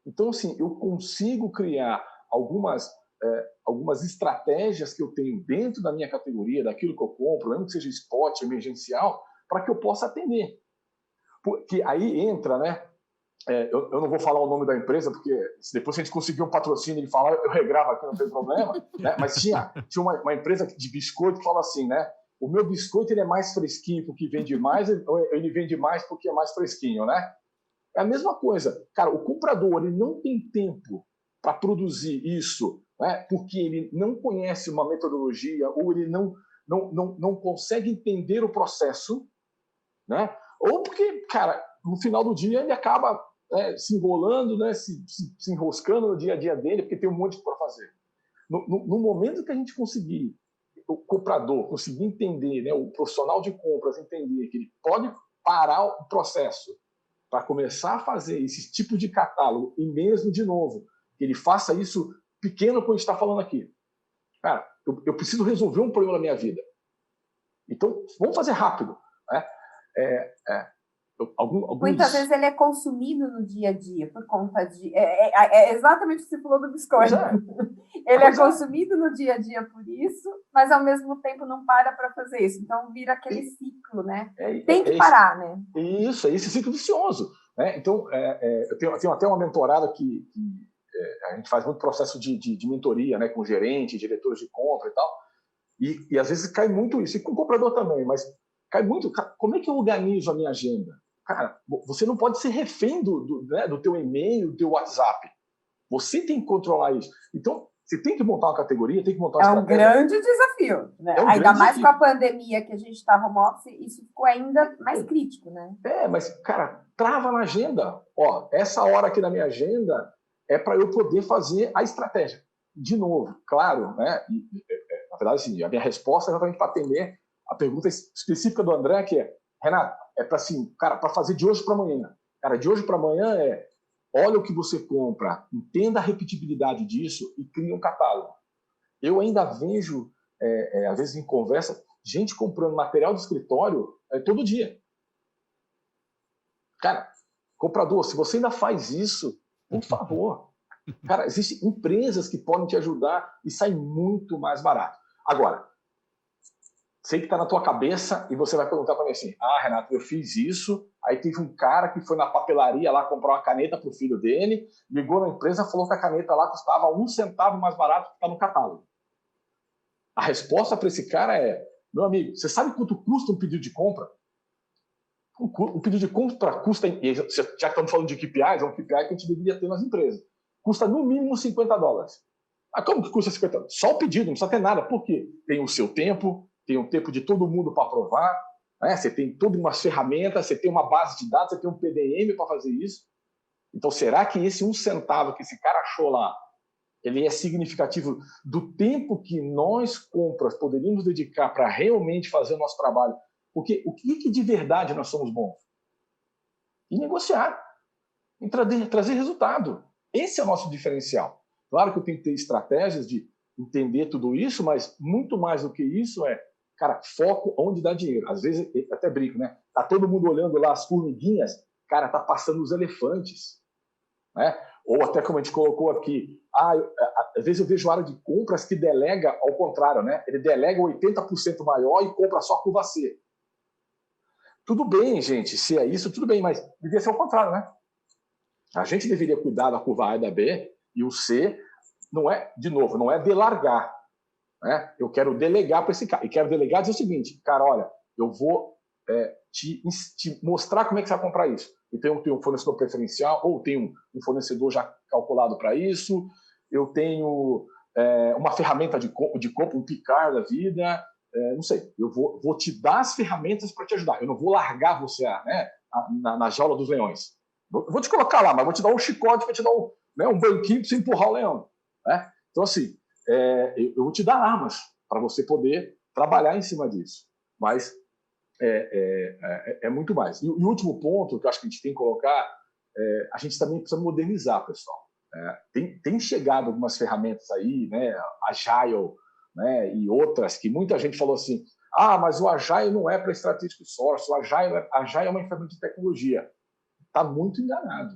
Speaker 7: Então, assim, eu consigo criar algumas estratégias que eu tenho dentro da minha categoria, daquilo que eu compro, mesmo que seja spot, emergencial, para que eu possa atender. Porque aí entra, né? Eu não vou falar o nome da empresa, porque se depois a gente conseguir um patrocínio e falar, eu regravo aqui, não tem problema. Né? Mas tinha uma empresa de biscoito que fala assim, né? O meu biscoito ele é mais fresquinho porque vende mais, ou ele vende mais porque é mais fresquinho, né? É a mesma coisa. Cara, o comprador ele não tem tempo para produzir isso, né, porque ele não conhece uma metodologia ou ele não consegue entender o processo, né? Ou porque, cara, no final do dia ele acaba se enrolando, né, se enroscando no dia a dia dele, porque tem um monte para fazer. No momento que a gente conseguir, o comprador conseguir entender, né, o profissional de compras entender que ele pode parar o processo para começar a fazer esse tipo de catálogo e mesmo, de novo, que ele faça isso pequeno como a gente está falando aqui. Cara, eu preciso resolver um problema na minha vida. Então, vamos fazer rápido. Né?
Speaker 6: Muitas vezes ele é consumido no dia a dia por conta de... É exatamente o que você falou do biscoito. Ele é consumido no dia a dia por isso, mas ao mesmo tempo não para fazer isso. Então vira aquele ciclo, né? Tem que parar, né?
Speaker 7: Isso, é esse ciclo vicioso. Né? Então, eu tenho até uma mentorada que a gente faz muito processo de mentoria, né, com gerente, diretores de compra e tal, e às vezes cai muito isso, e com o comprador também, mas cai muito, como é que eu organizo a minha agenda? Cara, você não pode ser refém do teu e-mail, do teu WhatsApp. Você tem que controlar isso. Então, você tem que montar uma categoria, tem que montar uma estratégia.
Speaker 6: É um grande desafio. Né? Ainda mais com a pandemia que a gente está home office, isso ficou ainda mais crítico, né?
Speaker 7: Mas, cara, trava na agenda. Ó, essa hora aqui na minha agenda é para eu poder fazer a estratégia. De novo, claro, né? Na verdade, assim, a minha resposta é exatamente para atender a pergunta específica do André, que é, Renato, é para assim, cara, para fazer de hoje para amanhã. Cara, de hoje para amanhã olha o que você compra, entenda a repetibilidade disso e cria um catálogo. Eu ainda vejo, às vezes em conversa, gente comprando material de escritório todo dia. Cara, comprador, se você ainda faz isso, por favor. Cara, existem empresas que podem te ajudar e sai muito mais barato. Agora, sei que está na tua cabeça e você vai perguntar para mim assim, Renato, eu fiz isso, aí teve um cara que foi na papelaria lá comprar uma caneta para o filho dele, ligou na empresa, falou que a caneta lá custava 1 centavo mais barato que está no catálogo. A resposta para esse cara é, meu amigo, você sabe quanto custa um pedido de compra? Um pedido de compra custa, já que estamos falando de KPIs, é um KPI que a gente deveria ter nas empresas, custa no mínimo $50. Como que custa $50? Só o pedido, não precisa ter nada. Por quê? Tem o seu tempo, tem o tempo de todo mundo para aprovar, né? Você tem todas umas ferramentas, você tem uma base de dados, você tem um PDM para fazer isso. Então, será que esse 1 centavo que esse cara achou lá, ele é significativo do tempo que nós, compras, poderíamos dedicar para realmente fazer o nosso trabalho? Porque o que de verdade nós somos bons? E negociar, e trazer resultado. Esse é o nosso diferencial. Claro que eu tenho que ter estratégias de entender tudo isso, mas muito mais do que isso cara, foco onde dá dinheiro. Às vezes, até brinco, né? Tá todo mundo olhando lá as formiguinhas, cara, tá passando os elefantes. Né? Ou até como a gente colocou aqui, às vezes eu vejo área de compras que delega ao contrário, né? Ele delega 80% maior e compra só a curva C. Tudo bem, gente, se é isso, tudo bem, mas devia ser o contrário, né? A gente deveria cuidar da curva A e da B, e o C não é, de novo, não é delargar. Né? Eu quero delegar para esse cara. E quero delegar dizer o seguinte, cara, olha, eu vou te mostrar como é que você vai comprar isso. Eu tenho um fornecedor preferencial, ou tenho um fornecedor já calculado para isso, eu tenho uma ferramenta de compra, um picar da vida, não sei, eu vou te dar as ferramentas para te ajudar. Eu não vou largar você na jaula dos leões. Vou te colocar lá, mas vou te dar um chicote para te dar um banquinho para você empurrar o leão. Né? Então, assim, eu vou te dar armas para você poder trabalhar em cima disso. Mas é muito mais. E o último ponto que eu acho que a gente tem que colocar, a gente também precisa modernizar, pessoal. Tem chegado algumas ferramentas aí, né, Agile, né, e outras, que muita gente falou assim, mas o Agile não é para Strategic Source, o Agile é uma ferramenta de tecnologia. Está muito enganado.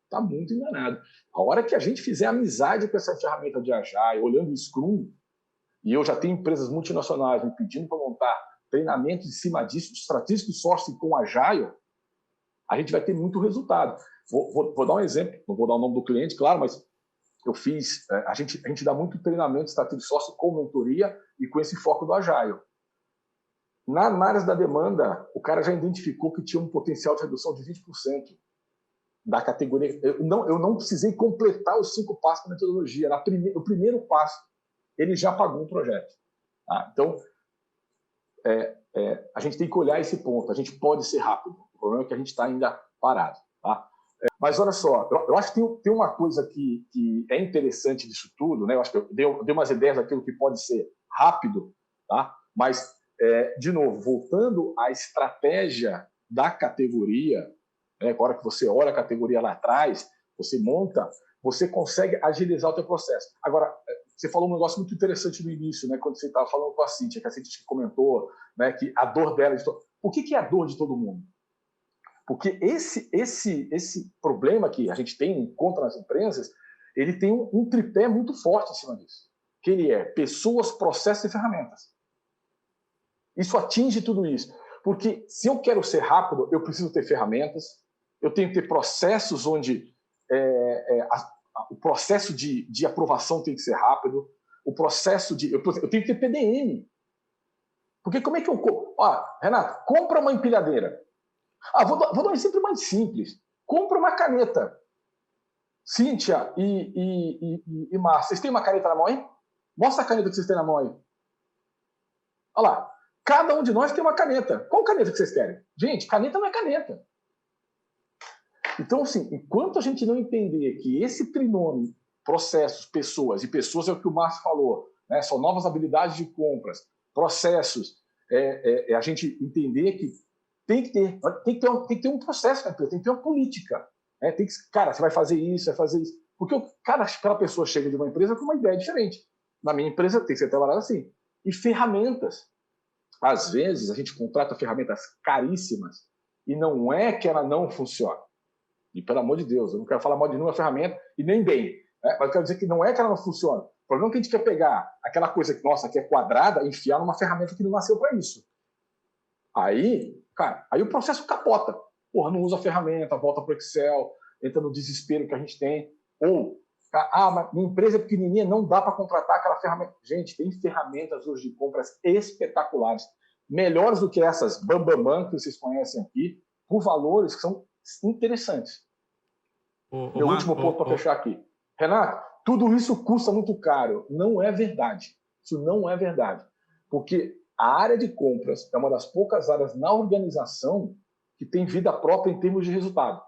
Speaker 7: Está muito enganado. A hora que a gente fizer amizade com essa ferramenta de Agile, olhando o Scrum, e eu já tenho empresas multinacionais me pedindo para montar treinamentos em cima disso, Strategic Sourcing com Agile, a gente vai ter muito resultado. Vou dar um exemplo, não vou dar o nome do cliente, claro, mas eu fiz, a gente dá muito treinamento de Strategic Sourcing com mentoria e com esse foco do Agile. Na área da demanda, o cara já identificou que tinha um potencial de redução de 20%. da categoria. Eu não precisei completar os 5 passos da metodologia. O primeiro passo, ele já pagou um projeto. Tá? Então, a gente tem que olhar esse ponto. A gente pode ser rápido. O problema é que a gente está ainda parado. Tá? Mas olha só, eu acho que tem uma coisa que é interessante disso tudo, né? Eu acho que eu dei umas ideias daquilo que pode ser rápido, tá? Mas, de novo, voltando à estratégia da categoria, né? Agora que você olha a categoria lá atrás, você monta, você consegue agilizar o teu processo. Agora, você falou um negócio muito interessante no início, né? Quando você estava falando com a Cíntia, que a Cíntia comentou, né? Que a dor dela... Por que é a dor de todo mundo? Porque esse problema que a gente encontra nas empresas, ele tem um tripé muito forte em cima disso, que ele é pessoas, processos e ferramentas. Isso atinge tudo isso. Porque se eu quero ser rápido, eu preciso ter ferramentas, eu tenho que ter processos onde o processo de aprovação tem que ser rápido, o processo de... Eu tenho que ter PDM. Porque como é que eu... Renato, compra uma empilhadeira. Vou dar um exemplo mais simples. Compra uma caneta. Cíntia e Márcia, vocês têm uma caneta na mão aí? Mostra a caneta que vocês têm na mão aí. Olha lá. Cada um de nós tem uma caneta. Qual caneta que vocês querem? Gente, caneta não é caneta. Então, assim, enquanto a gente não entender que esse trinômio, processos, pessoas, e pessoas é o que o Márcio falou, né? São novas habilidades de compras, processos, a gente entender que tem que ter um processo na empresa, tem que ter uma política. Né? Cara, você vai fazer isso, vai fazer isso. Porque aquela pessoa chega de uma empresa com uma ideia diferente. Na minha empresa tem que ser trabalhado assim. E ferramentas. Às vezes a gente contrata ferramentas caríssimas e não é que ela não funciona. E pelo amor de Deus, eu não quero falar mal de nenhuma ferramenta e nem bem. Né? Mas eu quero dizer que não é que ela não funciona. O problema é que a gente quer pegar aquela coisa que é quadrada e enfiar numa ferramenta que não nasceu para isso. Aí o processo capota. Porra, não usa a ferramenta, volta para o Excel, entra no desespero que a gente tem. Ou, mas minha empresa é pequenininha, não dá para contratar aquela ferramenta. Gente, tem ferramentas hoje de compras espetaculares, melhores do que essas bambambam que vocês conhecem aqui, por valores que são interessantes. Meu último ponto para fechar aqui. Renato, tudo isso custa muito caro. Não é verdade. Isso não é verdade. Porque a área de compras é uma das poucas áreas na organização que tem vida própria em termos de resultado.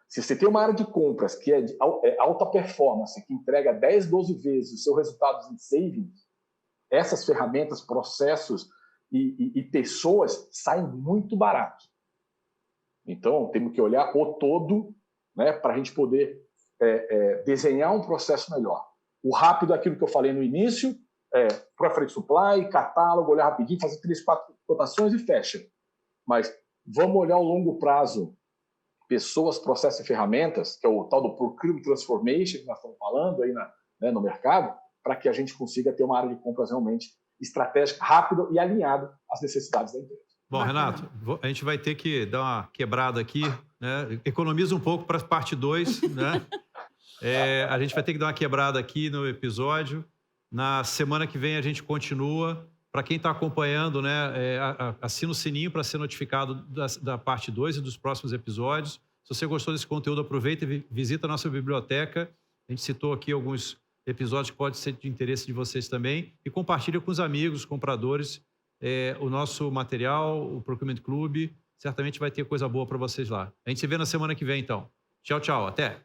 Speaker 7: Se você tem uma área de compras que é de alta performance, que entrega 10, 12 vezes os seus resultados em savings, essas ferramentas, processos e pessoas saem muito barato. Então, temos que olhar o todo, né, para a gente poder desenhar um processo melhor. O rápido é aquilo que eu falei no início, Preferred Supply, catálogo, olhar rapidinho, fazer 3, 4 cotações e fecha. Mas vamos olhar o longo prazo, pessoas, processos e ferramentas, que é o tal do Procurement Transformation que nós estamos falando aí no mercado, para que a gente consiga ter uma área de compras realmente estratégica, rápida e alinhada às necessidades da empresa.
Speaker 3: Bom, Renato, a gente vai ter que dar uma quebrada aqui, né? Economiza um pouco para a parte 2, né? A gente vai ter que dar uma quebrada aqui no episódio. Na semana que vem a gente continua. Para quem está acompanhando, né, assina o sininho para ser notificado da parte 2 e dos próximos episódios. Se você gostou desse conteúdo, aproveita e visita a nossa biblioteca. A gente citou aqui alguns episódios que podem ser de interesse de vocês também. E compartilha com os amigos, compradores, o nosso material, o Procurement Club. Certamente vai ter coisa boa para vocês lá. A gente se vê na semana que vem, então. Tchau, tchau. Até!